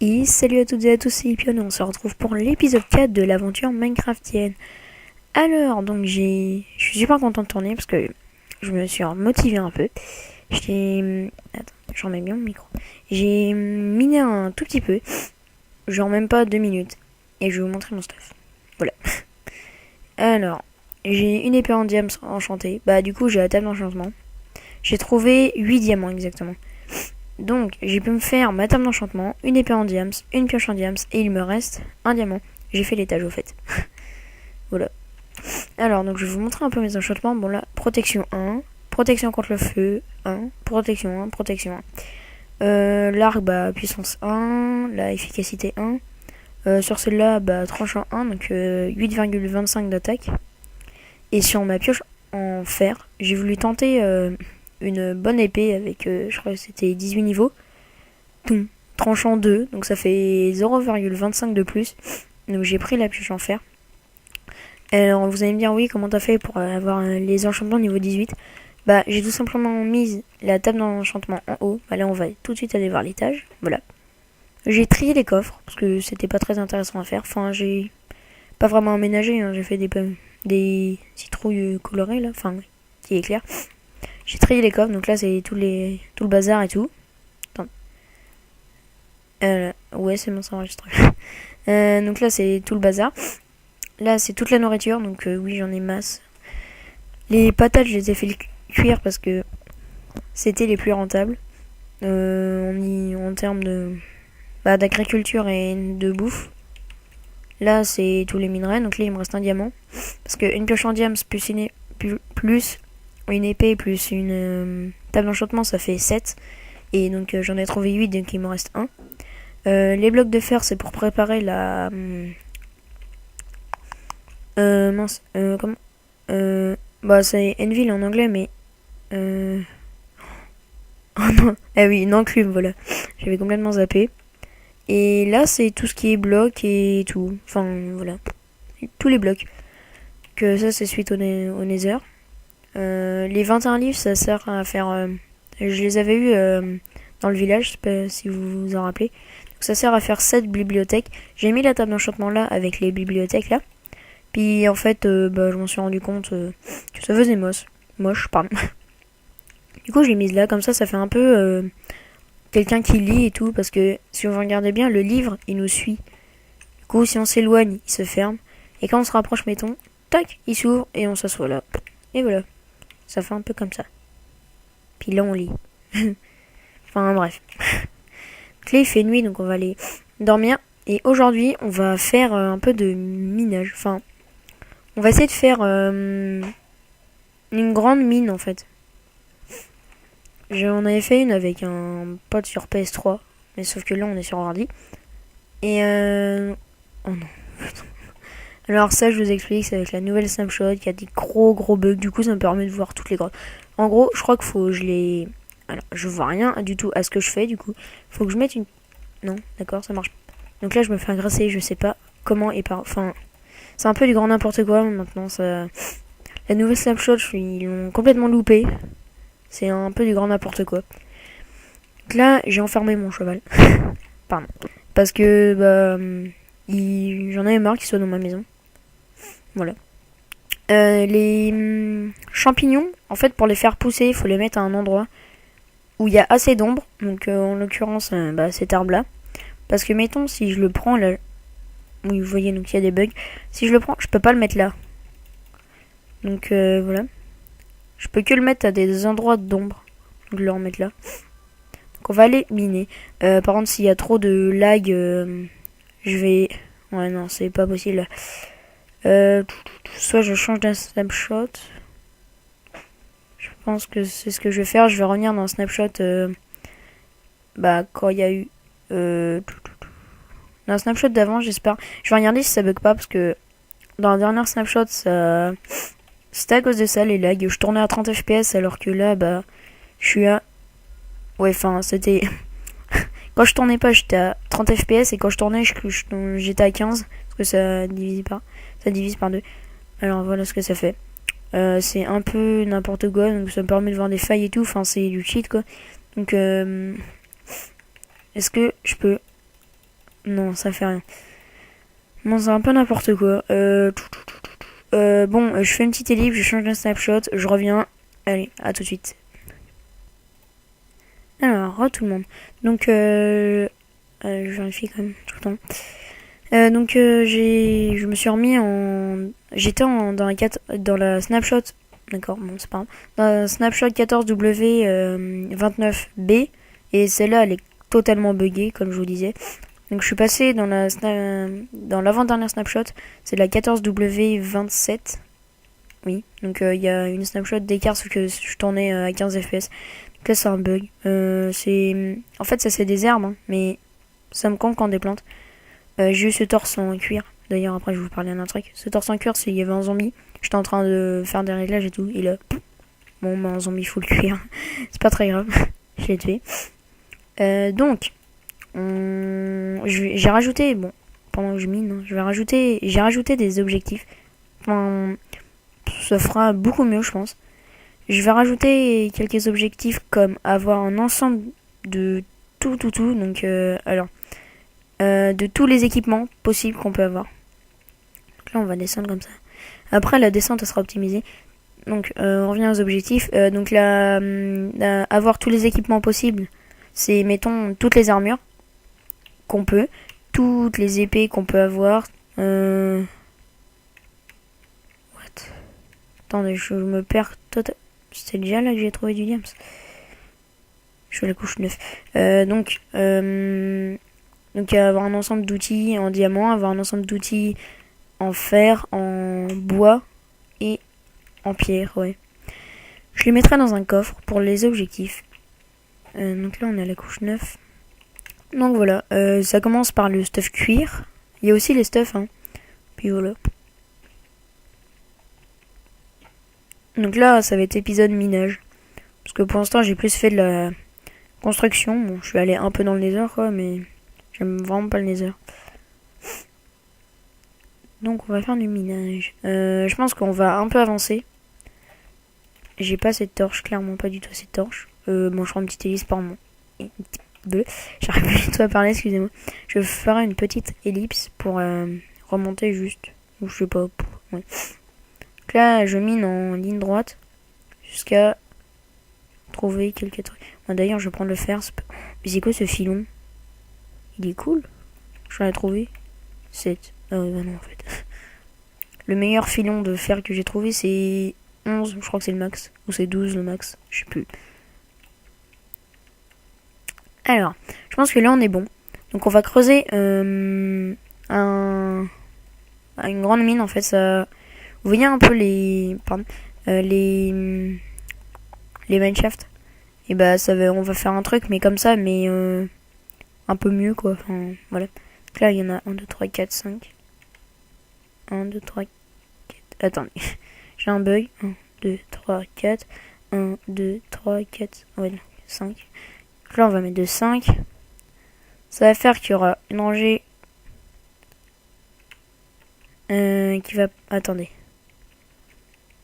Et salut à toutes et à tous, c'est Ipion et on se retrouve pour l'épisode 4 de l'aventure Minecraftienne. Alors, donc je suis super content de tourner parce que je me suis motivé un peu. Attends, j'en mets bien le micro. J'ai miné un tout petit peu, genre même pas 2 minutes. Et je vais vous montrer mon stuff. Voilà. Alors, j'ai une épée en diamants enchantée. Bah du coup j'ai la table d'enchantement. J'ai trouvé 8 diamants exactement. Donc, j'ai pu me faire ma table d'enchantement, une épée en diams, une pioche en diams, et il me reste un diamant. J'ai fait l'étage au fait. Voilà. Alors, donc je vais vous montrer un peu mes enchantements. Bon là, protection 1, protection contre le feu 1, protection 1, protection 1. L'arc, bah, puissance 1, la efficacité 1. Sur celle-là, bah, tranchant 1, donc 8,25 d'attaque. Et sur ma pioche en fer, j'ai voulu tenter une bonne épée avec, je crois que c'était 18 niveaux. Boum, tranchant 2, donc ça fait 0,25 de plus. Donc j'ai pris la pioche en fer. Alors vous allez me dire, oui, comment t'as fait pour avoir les enchantements niveau 18? Bah j'ai tout simplement mis la table d'enchantement en haut. Bah là on va tout de suite aller voir l'étage. Voilà. J'ai trié les coffres, parce que c'était pas très intéressant à faire. Enfin j'ai pas vraiment aménagé, hein. J'ai fait des citrouilles colorées là, enfin qui éclairent. J'ai trié les coffres, donc là c'est tout le bazar et tout. Attends. Ouais, c'est bon, ça enregistre. Donc là c'est tout le bazar. Là c'est toute la nourriture, donc oui j'en ai masse. Les patates je les ai fait cuire parce que c'était les plus rentables. En termes d'agriculture et de bouffe. Là c'est tous les minerais, donc là il me reste un diamant. Parce qu'une pioche en diams plus une épée plus une table d'enchantement ça fait 7. Et donc j'en ai trouvé 8, donc il m'en reste 1. Les blocs de fer c'est pour préparer la... comment bah c'est Envil en anglais mais... Oh non, ah oui, une enclume, voilà. J'avais complètement zappé. Et là c'est tout ce qui est blocs et tout. Enfin voilà. Tous les blocs. Que ça c'est suite au Nether. Les 21 livres ça sert à faire... je les avais eus dans le village, je sais pas si vous vous en rappelez. Donc ça sert à faire 7 bibliothèques. J'ai mis la table d'enchantement là avec les bibliothèques là. Puis en fait, je m'en suis rendu compte que ça faisait moche, pardon. Du coup, je l'ai mise là, comme ça fait un peu quelqu'un qui lit et tout, parce que si on regardait bien, le livre, il nous suit. Du coup, si on s'éloigne, il se ferme. Et quand on se rapproche, mettons, tac, il s'ouvre et on s'assoit là. Et voilà, ça fait un peu comme ça. Puis là, on lit. Enfin, bref. Donc là, il fait nuit, donc on va aller dormir. Et aujourd'hui, on va faire un peu de minage. Enfin, on va essayer de faire une grande mine en fait. J'en avais fait une avec un pote sur PS3, mais sauf que là on est sur ordi. Et oh non. Alors ça je vous explique, c'est avec la nouvelle snapshot qui a des gros bugs, du coup ça me permet de voir toutes les grottes. En gros, je crois qu'il faut que je les... Alors, je vois rien du tout à ce que je fais du coup. Faut que je mette une... Non, d'accord, ça marche. Donc là je me fais agresser, je sais pas comment et par... Enfin... C'est un peu du grand n'importe quoi maintenant. Ça... La nouvelle snapshot, ils l'ont complètement loupé. C'est un peu du grand n'importe quoi. Donc là, j'ai enfermé mon cheval. Pardon. Parce que j'en avais marre qu'il soit dans ma maison. Voilà. Les champignons, en fait, pour les faire pousser, il faut les mettre à un endroit où il y a assez d'ombre. Donc en l'occurrence, cet arbre-là. Parce que mettons, si je le prends là... Oui, vous voyez, donc il y a des bugs. Si je le prends, je peux pas le mettre là. Donc voilà. Je peux que le mettre à des endroits d'ombre. Donc le remettre là. Donc on va aller miner. Par contre, s'il y a trop de lag, je vais... Ouais, non, c'est pas possible. Soit je change d'un snapshot. Je pense que c'est ce que je vais faire. Je vais revenir dans un snapshot quand il y a eu... dans un snapshot d'avant, j'espère. Je vais regarder si ça bug pas parce que dans la dernière snapshot, ça... C'était à cause de ça, les lags. Je tournais à 30 fps alors que là, je suis à... Ouais, enfin, c'était... Quand je tournais pas, j'étais à 30 fps et quand je tournais, j'étais à 15 parce que ça divise par 2. Alors voilà ce que ça fait. C'est un peu n'importe quoi, donc ça me permet de voir des failles et tout. Enfin, c'est du cheat quoi. Donc, est-ce que je peux Non, ça fait rien. Bon, c'est un peu n'importe quoi. Bon, je fais une petite ellipse, je change de snapshot, je reviens. Allez, à tout de suite. Alors, tout le monde. Donc, je vérifie quand même tout le temps. Donc, je me suis remis en... J'étais dans la snapshot... D'accord, bon, c'est pas grave. Dans la snapshot 14W29B. Et celle-là, elle est totalement buggée, comme je vous disais. Donc, je suis passé dans l'avant-dernière snapshot. C'est la 14W27. Oui, donc il y a une snapshot d'écart, sauf que je tournais à 15 fps. Donc là, c'est un bug. En fait, ça, c'est des herbes, hein, mais ça me compte quand des plantes. J'ai eu ce torse en cuir. D'ailleurs, après, je vais vous parler d'un truc. Ce torse en cuir, c'est il y avait un zombie. J'étais en train de faire des réglages et tout. Et là, bon, un zombie full cuir. C'est pas très grave. Je l'ai tué. Donc, j'ai rajouté, bon, pendant que je mine, hein, j'ai rajouté des objectifs. Enfin, ça fera beaucoup mieux, je pense. Je vais rajouter quelques objectifs comme avoir un ensemble de tout. Donc, de tous les équipements possibles qu'on peut avoir. Donc là, on va descendre comme ça. Après, la descente, elle sera optimisée. Donc, on revient aux objectifs. Donc là, avoir tous les équipements possibles, c'est, mettons, toutes les armures qu'on peut, toutes les épées qu'on peut avoir. What? Attendez, je me perds totalement. C'était déjà là que j'ai trouvé du diams. Je suis à la couche 9. Donc, avoir un ensemble d'outils en diamant, avoir un ensemble d'outils en fer, en bois et en pierre, ouais. Je les mettrai dans un coffre pour les objectifs. Donc là, on est à la couche 9. Donc voilà, ça commence par le stuff cuir. Il y a aussi les stuffs, hein. Puis voilà. Donc là, ça va être épisode minage. Parce que pour l'instant, j'ai plus fait de la construction. Bon, je suis allé un peu dans le nether, quoi, mais j'aime vraiment pas le nether. Donc on va faire du minage. Je pense qu'on va un peu avancer. J'ai pas cette torche, clairement pas du tout cette torche. Bon, je prends une petite hélice par mon... J'arrive plus du tout à parler, excusez-moi. Je ferai une petite ellipse pour remonter juste. Ou je sais pas. Ouais. Donc là, je mine en ligne droite jusqu'à trouver quelques trucs. Bon, d'ailleurs, je vais prendre le fer. Mais c'est quoi ce filon? Il est cool. Je l'ai trouvé. 7. Ah ouais, bah non, en fait. Le meilleur filon de fer que j'ai trouvé, c'est 11. Je crois que c'est le max. Ou c'est 12 le max. Je sais plus. Alors, je pense que là, on est bon. Donc, on va creuser une grande mine, en fait. Ça... Vous voyez un peu les... Pardon. Les mineshafts. Et bah, on va faire un truc, mais comme ça, mais un peu mieux, quoi. Enfin, voilà. Donc là, il y en a 1, 2, 3, 4, 5. 1, 2, 3, 4. Attendez. J'ai un bug. 1, 2, 3, 4. 1, 2, 3, 4. Ouais, 5. Donc là, on va mettre de 5. Ça va faire qu'il y aura une rangée qui va... Attendez.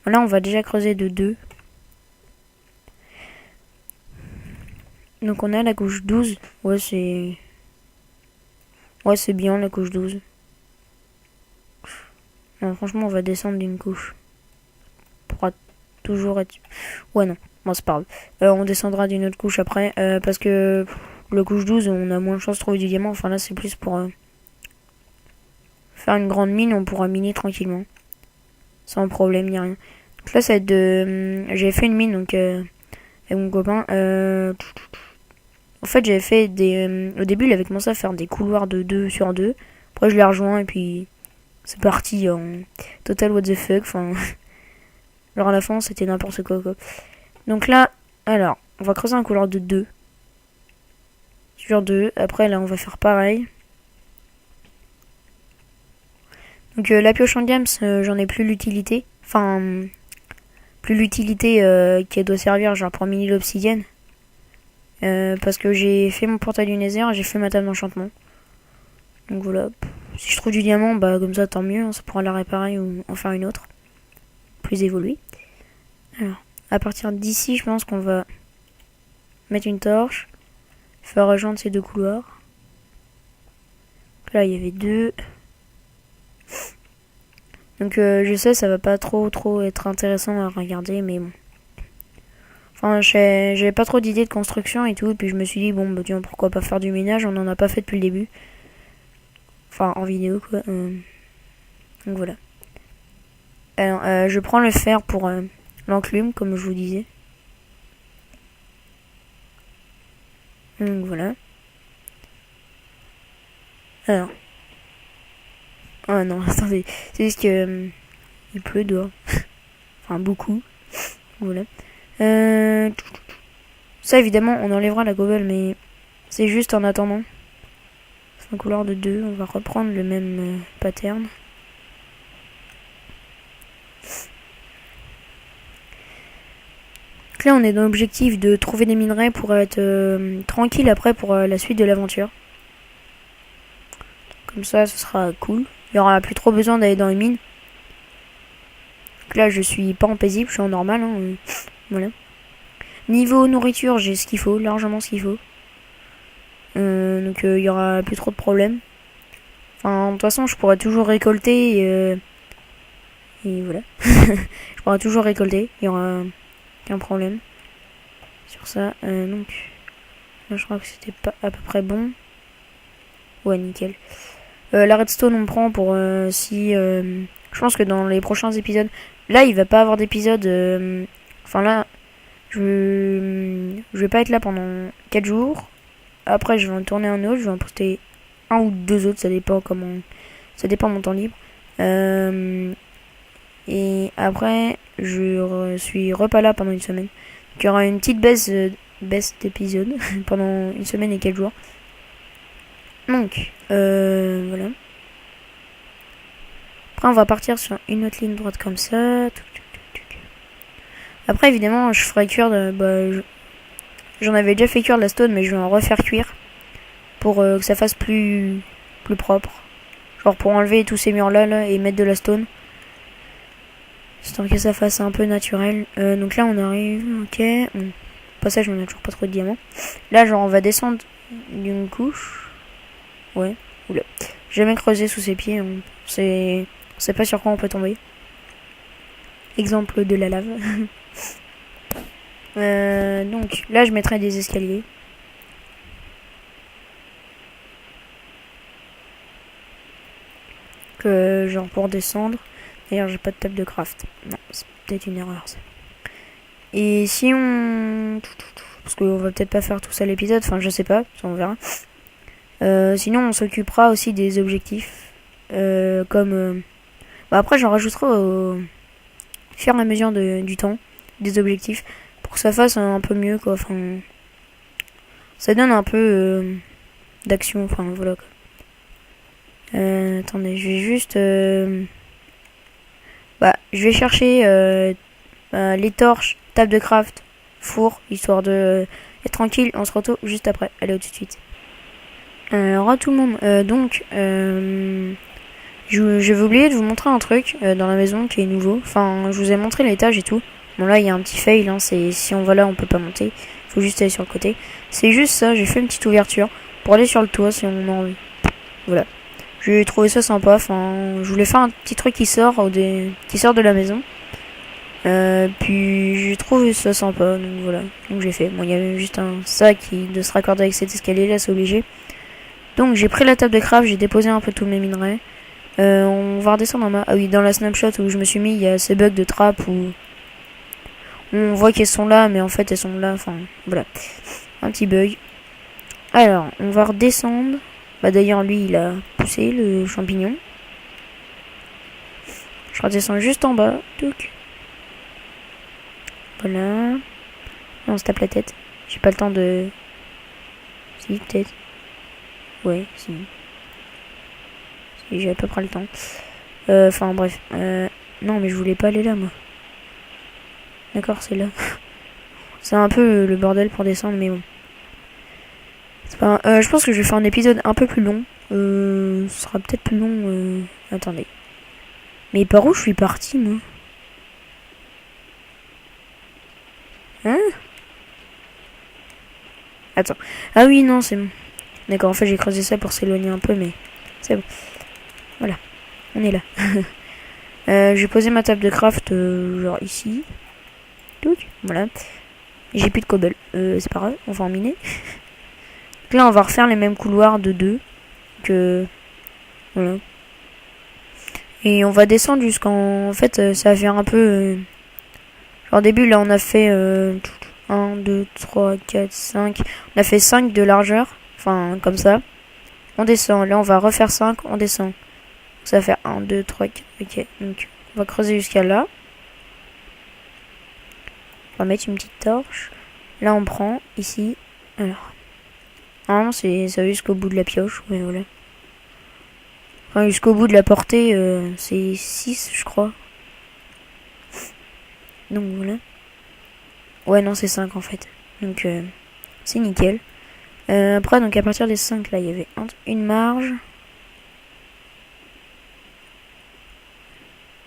Là, on va déjà creuser de 2. Donc, on a la couche 12. Ouais, c'est... Ouais, c'est bien, la couche 12. Non, franchement, on va descendre d'une couche. On pourra toujours être... Ouais, non. Bon, c'est pas grave. On descendra d'une autre couche après. Parce que la couche 12, on a moins de chance de trouver du diamant. Enfin, là, c'est plus pour faire une grande mine. On pourra miner tranquillement. Sans problème, ni rien. Donc là, ça va être de... J'avais fait une mine, donc... avec mon copain. En fait, j'avais fait des... au début, il avait commencé à faire des couloirs de 2 sur 2. Après, je l'ai rejoint et puis... C'est parti en total what the fuck. Enfin... Alors à la fin, c'était n'importe quoi. Donc là, alors, on va creuser un couloir de 2. Sur 2. Après, là, on va faire pareil. Donc la pioche en diams, j'en ai plus l'utilité. Enfin... Plus l'utilité qu'elle doit servir, genre pour miner l'obsidienne. Parce que j'ai fait mon portail du nether et j'ai fait ma table d'enchantement. Donc voilà. Si je trouve du diamant, bah comme ça tant mieux, hein, ça pourra la réparer ou en faire une autre. Plus évoluée. Alors, à partir d'ici, je pense qu'on va mettre une torche. Faire rejoindre ces deux couloirs. Là, il y avait 2. Donc, je sais, ça va pas trop être intéressant à regarder, mais bon. Enfin, j'avais pas trop d'idées de construction et tout, et puis je me suis dit, bon, bah tiens, pourquoi pas faire du ménage, on en a pas fait depuis le début. Enfin, en vidéo, quoi. Donc, voilà. Alors, je prends le fer pour l'enclume, comme je vous disais. Donc, voilà. Alors. Oh non, attendez. C'est juste que il pleut dehors. Enfin, beaucoup. Voilà. Ça, évidemment, on enlèvera la gobelle, mais c'est juste en attendant. C'est un couleur de 2. On va reprendre le même pattern. Donc là, on est dans l'objectif de trouver des minerais pour être tranquille après pour la suite de l'aventure. Comme ça, ce sera cool. Il n'y aura plus trop besoin d'aller dans les mines. Donc là, je suis pas en paisible, je suis en normal. Hein, voilà. Niveau nourriture, j'ai ce qu'il faut, largement ce qu'il faut. Donc il y aura plus trop de problèmes. Enfin, de toute façon, je pourrai toujours récolter. Et voilà. Je pourrai toujours récolter. Il y aura aucun problème sur ça. Donc, là, je crois que c'était pas à peu près bon. Ouais, nickel. La redstone, on prend pour si. Je pense que dans les prochains épisodes. Là, il va pas avoir d'épisode. Enfin, là, je vais pas être là pendant 4 jours. Après, je vais en tourner un autre. Je vais en poster un ou 2 autres. Ça dépend comment. Ça dépend de mon temps libre. Et après, je suis repas là pendant une semaine. Donc, il y aura une petite baisse d'épisodes pendant une semaine et 4 jours. Donc, voilà. Après, on va partir sur une autre ligne droite comme ça. Après, évidemment, je ferai cuire j'en avais déjà fait cuire de la stone, mais je vais en refaire cuire pour que ça fasse plus propre. Genre pour enlever tous ces murs là et mettre de la stone. Histoire que ça fasse un peu naturel. Donc là, on arrive. Ok. Passage, on a toujours pas trop de diamants. Là, genre, on va descendre d'une couche. Ouais. Oula. J'ai jamais creusé sous ses pieds. On sait pas sur quoi on peut tomber. Exemple de la lave. Donc là, je mettrai des escaliers. Genre pour descendre. D'ailleurs, j'ai pas de table de craft. Non, c'est peut-être une erreur ça. Et si on... Parce qu'on va peut-être pas faire tout ça l'épisode. Enfin, je sais pas. Ça, on verra. Sinon, on s'occupera aussi des objectifs. Comme... après, j'en rajouterai au fur et à mesure du temps. Des objectifs. Pour que ça fasse un peu mieux, quoi. Enfin... Ça donne un peu d'action. Enfin, voilà, quoi. Attendez, je vais juste... je vais chercher les torches, table de craft, four, histoire de être tranquille. On se retrouve juste après. Allez, tout de suite. Re tout le monde. Donc, je vais oublier de vous montrer un truc dans la maison qui est nouveau. Enfin, je vous ai montré l'étage et tout. Bon, là, il y a un petit fail. Hein, c'est si on va là, on peut pas monter. Faut juste aller sur le côté. C'est juste ça. J'ai fait une petite ouverture pour aller sur le toit si on a envie. Voilà. J'ai trouvé ça sympa. Enfin, je voulais faire un petit truc qui sort de la maison. Puis j'ai trouvé ça sympa. Donc voilà. Donc j'ai fait. Bon, il y avait juste un sac qui de se raccorder avec cet escalier là, c'est obligé. Donc j'ai pris la table de craft, j'ai déposé un peu tous mes minerais. On va redescendre en bas. Ah oui, dans la snapshot où je me suis mis, il y a ces bugs de trappe où on voit qu'elles sont là, mais en fait elles sont là. Enfin, voilà. Un petit bug. Alors, on va redescendre. Bah d'ailleurs, lui, il a poussé le champignon. Je redescends juste en bas. Touc. Voilà. On se tape la tête. J'ai pas le temps de... Si, peut-être. Ouais, si. J'ai à peu près le temps. Enfin, bref. Non, mais je voulais pas aller là, moi. D'accord, c'est là. C'est un peu le bordel pour descendre, mais bon. Je pense que je vais faire un épisode un peu plus long. Ce sera peut-être plus long. Attendez. Mais par où je suis parti, moi? Hein? Attends. Ah oui, non, c'est bon. D'accord, en fait, j'ai creusé ça pour s'éloigner un peu, mais C'est bon. Voilà, on est là. J'ai posé ma table de craft genre ici. Voilà. J'ai plus de cobble. C'est pas grave, on va en miner. Donc là, on va refaire les mêmes couloirs de 2. Que... Voilà. Et on va descendre jusqu'en... fait, ça va faire un peu... Genre au début, là, on a fait... 1, 2, 3, 4, 5. On a fait 5 de largeur. Enfin, comme ça. On descend. Là, on va refaire 5. On descend. Ça va faire 1, 2, 3, 4. Ok. Donc, on va creuser jusqu'à là. On va mettre une petite torche. Là, on prend. Ici. Alors. Normalement, ça va jusqu'au bout de la pioche. Mais voilà. Enfin, jusqu'au bout de la portée, c'est 6, je crois. Donc, voilà. Ouais, non, c'est 5 en fait. Donc, c'est nickel. Après, donc à partir des 5, là, il y avait une marge.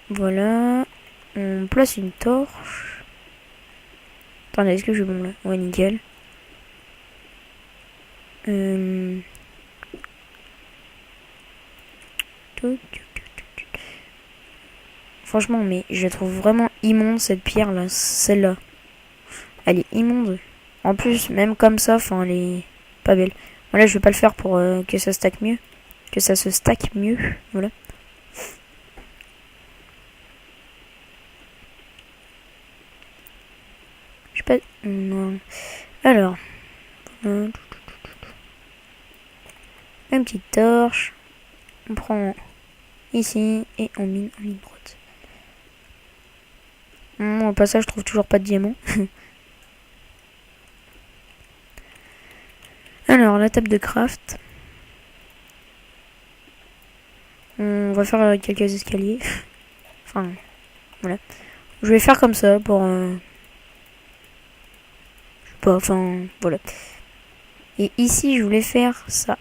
Voilà. On place une torche. Attendez, est-ce que je suis bon là? Ouais, nickel. Franchement, mais je la trouve vraiment immonde cette pierre là, celle-là. Elle est immonde. En plus, même comme ça, enfin, elle est pas belle. Voilà, je vais pas le faire pour que ça stack mieux. Que ça se stack mieux. Voilà. Je sais pas. Non. Alors. Une petite torche. On prend ici et on mine en ligne droite. Au passage, je trouve toujours pas de diamant. Alors, la table de craft. On va faire quelques escaliers. Enfin, voilà. Je vais faire comme ça pour... je sais pas, enfin, voilà. Et ici, je voulais faire ça.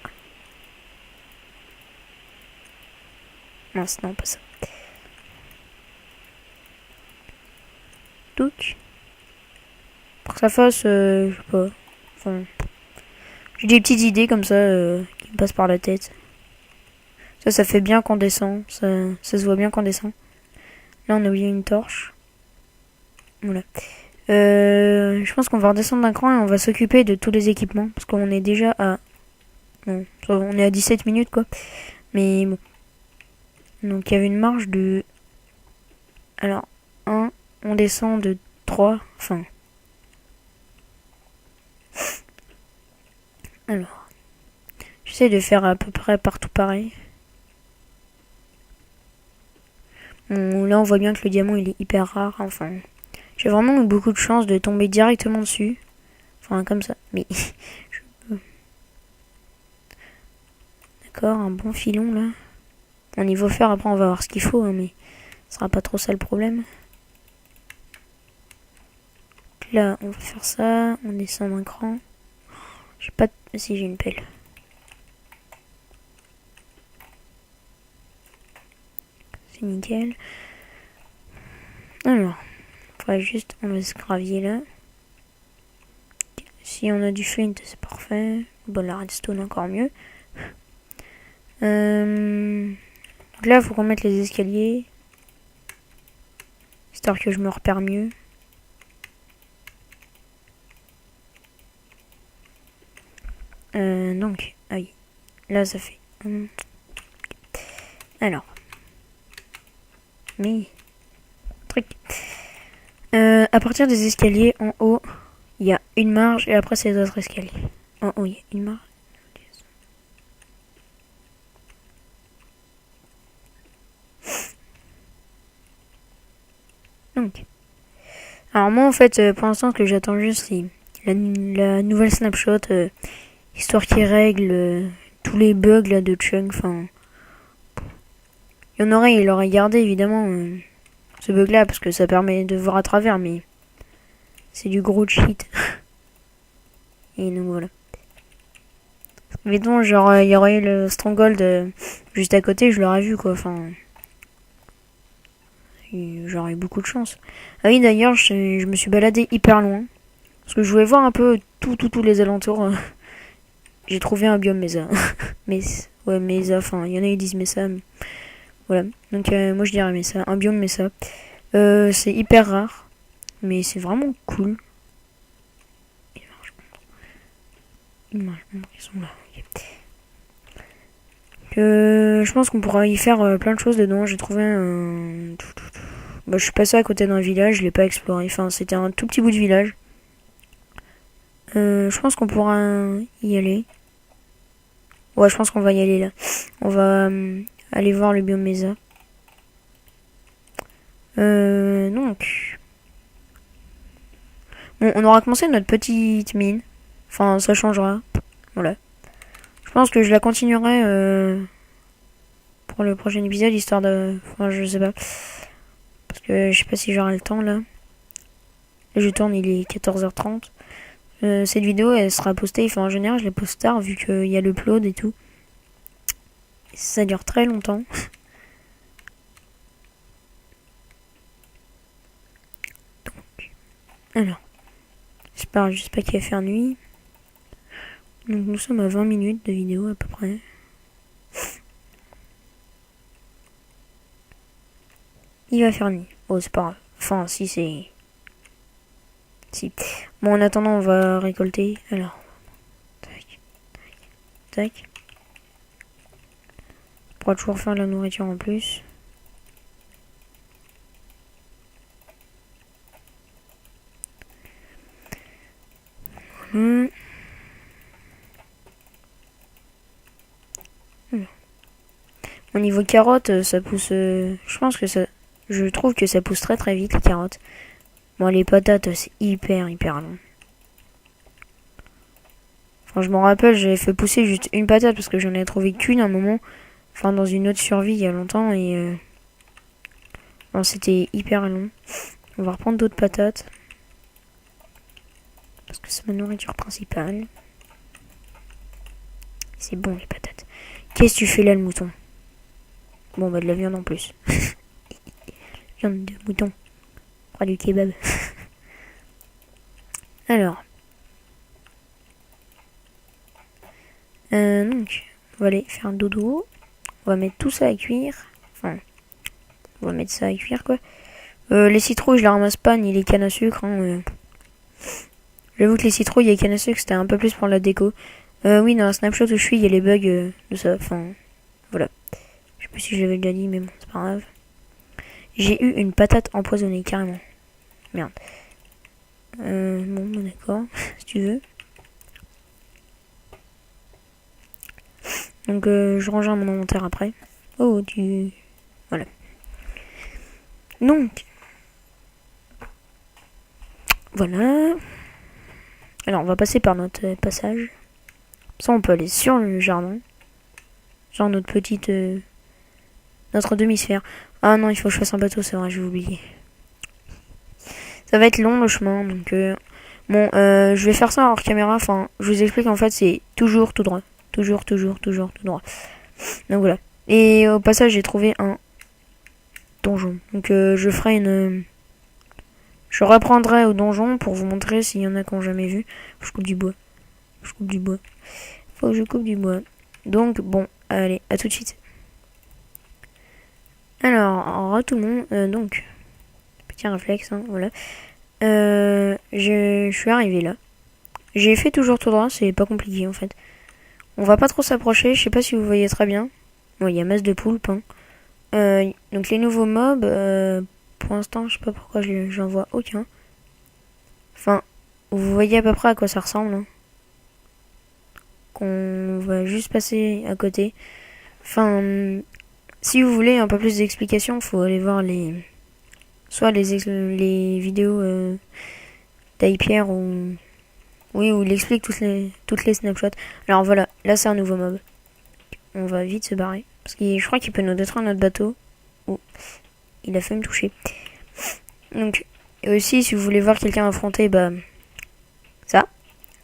Mince, non, pas ça. Donc, pour que ça fasse, je sais pas. Enfin, j'ai des petites idées comme ça qui me passent par la tête. Ça fait bien qu'on descend. Ça se voit bien qu'on descend. Là, on a oublié une torche. Voilà. Je pense qu'on va redescendre d'un cran et on va s'occuper de tous les équipements. Parce qu'on est déjà à... Bon, on est à 17 minutes, quoi. Mais bon. Donc, il y avait une marge de... Alors, 1, on descend de 3. Enfin... Alors... J'essaie de faire à peu près partout pareil. Bon, là, on voit bien que le diamant, il est hyper rare. Enfin... J'ai vraiment eu beaucoup de chance de tomber directement dessus. Enfin, comme ça. Mais... D'accord, un bon filon, là. Au niveau fer, après, on va voir ce qu'il faut, hein, mais... Ce sera pas trop ça le problème. Là, on va faire ça. On descend d'un cran. J'ai pas de... Si, j'ai une pelle. C'est nickel. Alors... Faudrait juste enlever ce gravier là. Si on a du flint, c'est parfait. Bon, la redstone encore mieux. Donc là, il faut qu'on mette les escaliers. Histoire que je me repère mieux. Donc, ah oui. Là, ça fait... Alors. Mais... Truc. À partir des escaliers, en haut, il y a une marge et après, c'est les autres escaliers. En haut, il y a une marge. Donc. Alors moi, en fait, pour l'instant, ce que j'attends juste, c'est la nouvelle snapshot, histoire qui règle tous les bugs là de Chunk. Enfin, il aurait gardé évidemment ce bug là parce que ça permet de voir à travers, mais c'est du gros cheat. Et donc voilà. Mettons, genre, il y aurait eu le Stronghold juste à côté, je l'aurais vu quoi. Enfin, j'aurais eu beaucoup de chance. Ah oui, d'ailleurs, je me suis baladé hyper loin parce que je voulais voir un peu tous les alentours. j'ai trouvé un biome Mesa. Mais ouais, Mesa, enfin, il y en a qui disent Mesa. Mais voilà. Donc moi je dirais Mesa, un biome Mesa. C'est hyper rare, mais c'est vraiment cool. Ils sont là. Okay. Je pense qu'on pourra y faire plein de choses dedans. J'ai trouvé un... Bah, je suis passé à côté d'un village, je l'ai pas exploré. Enfin, c'était un tout petit bout de village. Je pense qu'on pourra y aller. Ouais, je pense qu'on va y aller là. On va aller voir le biome Mesa. Donc... Bon, on aura commencé notre petite mine. Enfin, ça changera. Voilà. Je pense que je la continuerai pour le prochain épisode, histoire de... Enfin, je sais pas. Parce que je sais pas si j'aurai le temps, là. Là, je tourne, il est 14h30. Cette vidéo, elle sera postée. Enfin, en général, je la poste tard, vu qu'il y a l'upload et tout. Et ça dure très longtemps. Donc, alors. J'espère juste pas qu'il va faire nuit. Donc, nous sommes à 20 minutes de vidéo, à peu près. Il va faire nuit. Oh, c'est pas grave. Enfin, si, c'est... Si. Bon, en attendant, on va récolter. Alors. Tac. Tac. Tac. On pourra toujours faire de la nourriture en plus. Au niveau carottes, ça pousse... je pense que ça... Je trouve que ça pousse très très vite, les carottes. Bon, les patates, c'est hyper long. Enfin, je m'en rappelle, j'avais fait pousser juste une patate parce que j'en ai trouvé qu'une à un moment. Enfin, dans une autre survie il y a longtemps et... Bon, c'était hyper long. On va reprendre d'autres patates. Parce que c'est ma nourriture principale. C'est bon, les patates. Qu'est-ce que tu fais là, le mouton? Bon, bah de la viande en plus. Viande de mouton. On fera du kebab. Alors. Donc, on va aller faire un dodo. On va mettre tout ça à cuire. Enfin, on va mettre ça à cuire, quoi. Les citrouilles, je les ramasse pas, ni les cannes à sucre. Hein, J'avoue que les citrouilles et les cannes à sucre, c'était un peu plus pour la déco. Oui, dans un snapshot où je suis, il y a les bugs de ça. Enfin, voilà. Je sais pas si j'avais déjà dit, mais bon, c'est pas grave. J'ai eu une patate empoisonnée, carrément. Merde. Bon, d'accord, si tu veux. Donc, je rangerai mon inventaire après. Oh, tu... Voilà. Donc... Voilà. Alors, on va passer par notre passage. Ça, on peut aller sur le jardin. Genre notre petite... notre demi-sphère. Ah non, il faut que je fasse un bateau, c'est vrai, j'ai oublié. Ça va être long le chemin, donc... Bon, je vais faire ça hors caméra. Enfin, je vous explique, en fait, c'est toujours tout droit. Toujours tout droit. Donc voilà. Et au passage, j'ai trouvé un donjon. Donc je ferai une... Je reprendrai au donjon pour vous montrer s'il y en a qui n'ont jamais vu. Je coupe du bois. Faut que je coupe du bois. Donc bon, allez, à tout de suite. Alors, tout le monde. Donc, petit réflexe, hein, voilà. Je suis arrivé là. J'ai fait toujours tout droit, c'est pas compliqué en fait. On va pas trop s'approcher, je sais pas si vous voyez très bien. Bon, il y a masse de poulpes. Hein. Donc les nouveaux mobs, pour l'instant, je sais pas pourquoi j'en vois aucun. Enfin, vous voyez à peu près à quoi ça ressemble. Hein. Qu'on va juste passer à côté. Enfin, si vous voulez un peu plus d'explications, faut aller voir soit les vidéos d'Hypierre ou... Oui, où il explique toutes les snapshots. Alors voilà, là c'est un nouveau mob. On va vite se barrer. Parce que je crois qu'il peut nous détruire notre bateau. Oh, il a fait me toucher. Donc, et aussi, si vous voulez voir quelqu'un affronter, bah, ça.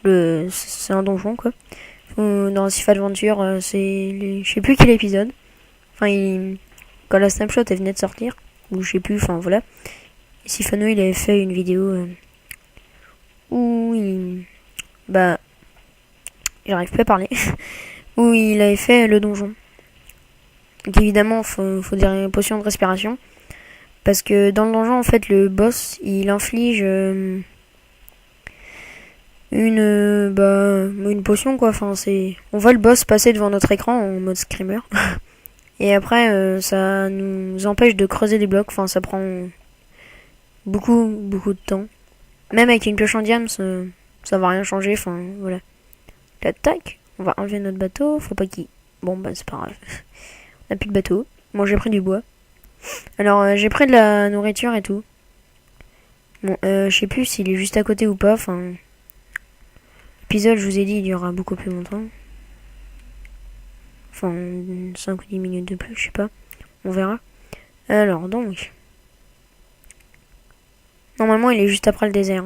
C'est un donjon, quoi. Dans Sif Adventure, c'est... Je sais plus quel épisode. Enfin, quand la snapshot, elle venait de sortir. Ou je sais plus, enfin, voilà. Et Sifano, il avait fait une vidéo où il... Bah... j'arrive pas à parler, où il avait fait le donjon. Donc évidemment, faut dire une potion de respiration. Parce que dans le donjon, en fait, le boss, il inflige une potion, quoi. Enfin, on voit le boss passer devant notre écran en mode screamer. Et après, ça nous empêche de creuser des blocs. Enfin, ça prend beaucoup, beaucoup de temps. Même avec une pioche en diamant, ça va rien changer. Enfin, voilà. Là, tac, on va enlever notre bateau. Faut pas qu'il... Bon, bah, c'est pas grave. On a plus de bateau. Bon, j'ai pris du bois. Alors, j'ai pris de la nourriture et tout. Bon, je sais plus s'il est juste à côté ou pas. Enfin, l'épisode, je vous ai dit, il durera beaucoup plus longtemps. Enfin, 5 ou 10 minutes de plus, je sais pas. On verra. Alors, donc... Normalement, il est juste après le désert.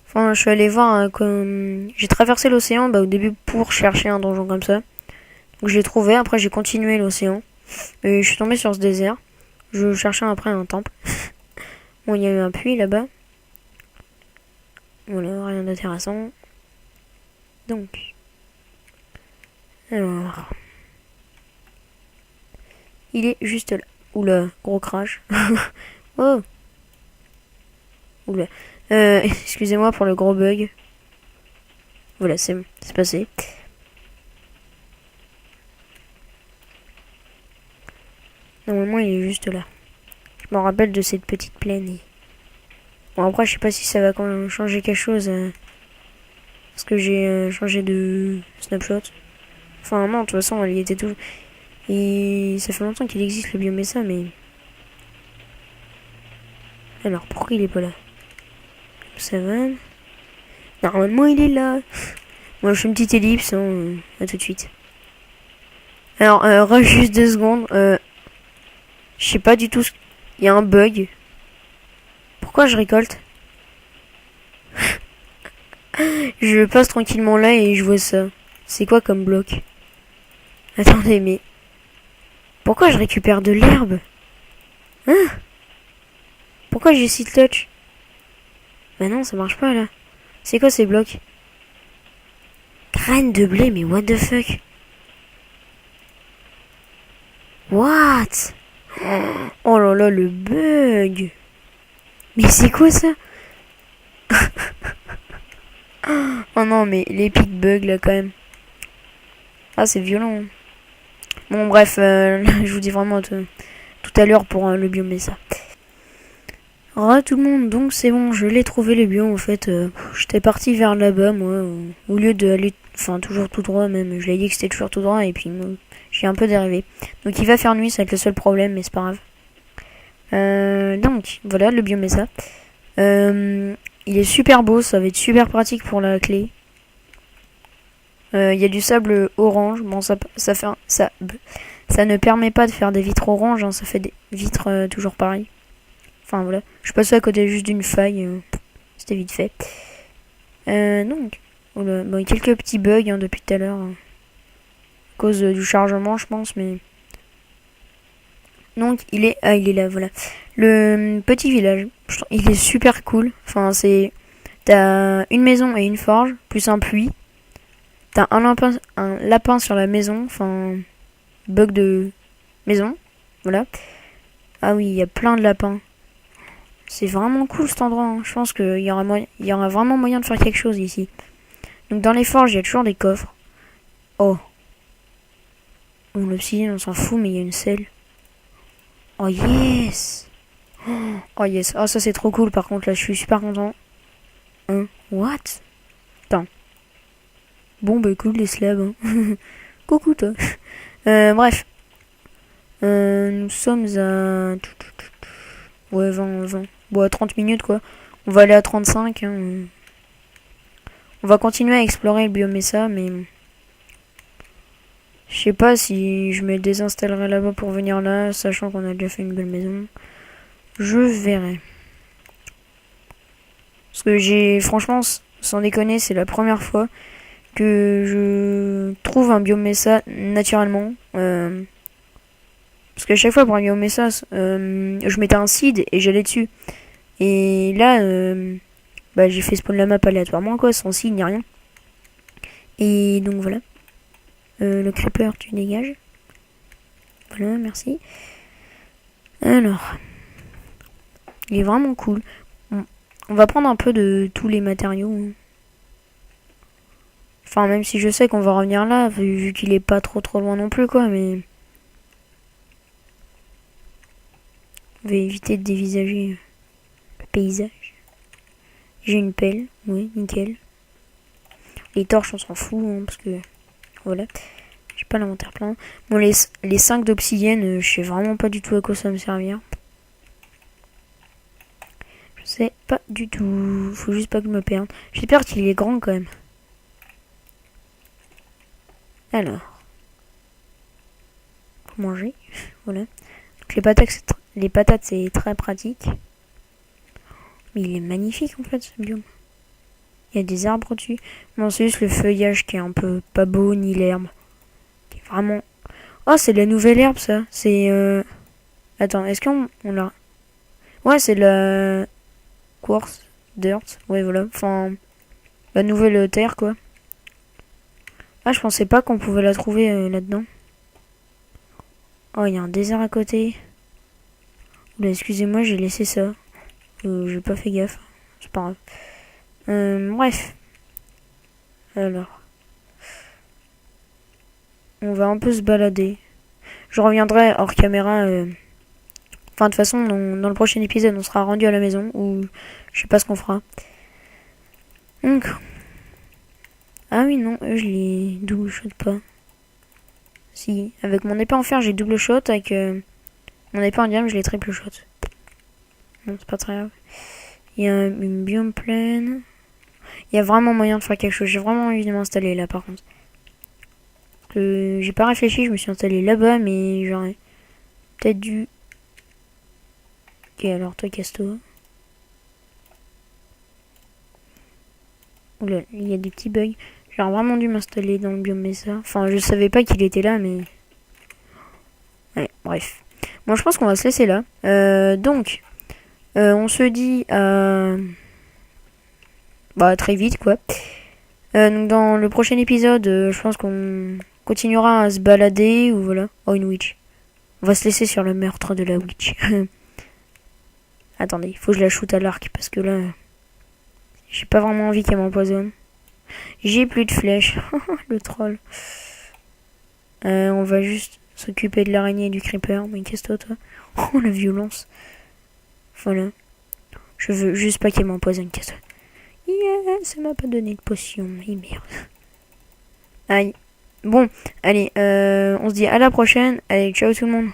Enfin, je suis allé voir comme... J'ai traversé l'océan au début pour chercher un donjon comme ça. Donc je l'ai trouvé, après j'ai continué l'océan. Et je suis tombé sur ce désert. Je cherchais après un temple. Bon, il y a eu un puits là-bas. Voilà, rien d'intéressant. Donc... Alors... Il est juste là. Oula, gros crash. Oh. Oula. Excusez-moi pour le gros bug. Voilà, c'est passé. Normalement, il est juste là. Je me rappelle de cette petite plaine. Bon, après, je sais pas si ça va quand même changer quelque chose. Parce que j'ai changé de snapshot. Enfin, non, de toute façon, il était tout... Et ça fait longtemps qu'il existe le biome ça, mais... Alors, pourquoi il est pas là? Ça va. Normalement, il est là. Moi, je fais une petite ellipse. Hein, à tout de suite. Alors, juste 2 secondes. Je sais pas du tout. Il y a un bug. Pourquoi je récolte? Je passe tranquillement là et je vois ça. C'est quoi comme bloc? Attendez, mais... Pourquoi je récupère de l'herbe? Hein? Pourquoi j'ai si touch? Bah non, ça marche pas là. C'est quoi ces blocs? Graines de blé, mais what the fuck? What? Oh là là, le bug. Mais c'est quoi ça? Oh non, mais l'épic bug là quand même. Ah, c'est violent. Bon, bref, je vous dis vraiment tout à l'heure pour le biome ça. Alors tout le monde, donc c'est bon, je l'ai trouvé le biome en fait. J'étais parti vers là-bas, moi, au lieu d'aller, enfin toujours tout droit même. Je l'ai dit que c'était toujours tout droit et puis j'ai un peu dérivé. Donc il va faire nuit, ça va être le seul problème, mais c'est pas grave. Donc voilà, le biome ça. Il est super beau, ça va être super pratique pour la clé. Il y a du sable orange. Bon, ça ne permet pas de faire des vitres oranges, hein, ça fait des vitres toujours pareilles. Enfin voilà, je passe à côté juste d'une faille, c'était vite fait. Donc, voilà. Bon, il y a quelques petits bugs hein, depuis tout à l'heure, à cause du chargement, je pense, mais... Donc, il est là, voilà. Le petit village, il est super cool. Enfin, t'as une maison et une forge, plus un puits. T'as un lapin sur la maison, enfin, bug de maison, voilà. Ah oui, il y a plein de lapins. C'est vraiment cool cet endroit, hein. Je pense qu'il y aura vraiment moyen de faire quelque chose ici. Donc dans les forges, il y a toujours des coffres. Oh. Bon, l'obsidienne, on s'en fout, mais il y a une selle. Oh yes. Oh yes. Oh, ça c'est trop cool, par contre, là, je suis super content. Hein? What? Attends. Bon, bah cool, les slabs. Hein. Coucou, toi. Bref. Nous sommes à... Ouais, 20. Bon, à 30 minutes, quoi. On va aller à 35. Hein. On va continuer à explorer le biome ça, mais... Je sais pas si je me désinstallerai là-bas pour venir là, sachant qu'on a déjà fait une belle maison. Je verrai. Parce que franchement, sans déconner, c'est la première fois que je trouve un biome ça naturellement. Parce qu'à chaque fois pour un biome ça, je mettais un seed et j'allais dessus. Et là, Bah, j'ai fait spawn la map aléatoirement, quoi, sans signe ni rien. Et donc voilà. Le creeper, tu dégages. Voilà, merci. Alors. Il est vraiment cool. On va prendre un peu de tous les matériaux. Enfin, même si je sais qu'on va revenir là, vu qu'il est pas trop loin non plus, quoi, mais... On va éviter de dévisager le paysage. J'ai une pelle, oui, nickel. Les torches, on s'en fout, hein, parce que... Voilà. J'ai pas l'inventaire plein. Bon, les 5 d'obsidienne, je sais vraiment pas du tout à quoi ça va me servir. Je sais pas du tout. Faut juste pas que je me perde. J'espère qu'il est grand quand même. Alors. Pour manger. Voilà. Donc les patates c'est très pratique. Mais il est magnifique en fait ce biome. Il y a des arbres dessus. Bon, c'est juste le feuillage qui est un peu pas beau, ni l'herbe. Qui est vraiment... Oh, c'est de la nouvelle herbe ça. C'est... Attends, est-ce qu'on l'a... Ouais, c'est la... Quartz, dirt. Ouais, voilà. Enfin... La nouvelle terre quoi. Ah, je pensais pas qu'on pouvait la trouver là-dedans. Oh, il y a un désert à côté. Oula, excusez-moi, j'ai laissé ça. J'ai pas fait gaffe. C'est pas grave. Bref. Alors. On va un peu se balader. Je reviendrai hors caméra. Enfin, de toute façon, dans le prochain épisode, on sera rendu à la maison. Ou je sais pas ce qu'on fera. Donc. Ah oui, non, je les double shot pas. Si, avec mon épée en fer, j'ai double shot. Avec mon épée en diamant, je les triple shot. Non, c'est pas très grave. Il y a une biome pleine. Il y a vraiment moyen de faire quelque chose. J'ai vraiment envie de m'installer là, par contre. J'ai pas réfléchi, je me suis installé là-bas, mais j'aurais peut-être dû... Ok, alors toi, casse-toi. Oula, il y a des petits bugs. J'aurais vraiment dû m'installer dans le biome Mesa. Enfin, je savais pas qu'il était là, mais... Ouais, bref. Bon, je pense qu'on va se laisser là. Donc, on se dit bah, très vite, quoi. Donc, dans le prochain épisode, je pense qu'on continuera à se balader, ou voilà. Oh, une witch. On va se laisser sur le meurtre de la witch. Attendez, il faut que je la shoot à l'arc, parce que là... J'ai pas vraiment envie qu'elle m'empoisonne. J'ai plus de flèches. Le troll. On va juste s'occuper de l'araignée et du creeper. Mais casse-toi, toi. Oh, la violence. Voilà. Je veux juste pas qu'elle m'empoisonne, casse-toi. Yeah, ça m'a pas donné de potion. Et merde. Aïe. Bon, allez, on se dit à la prochaine. Allez, ciao tout le monde.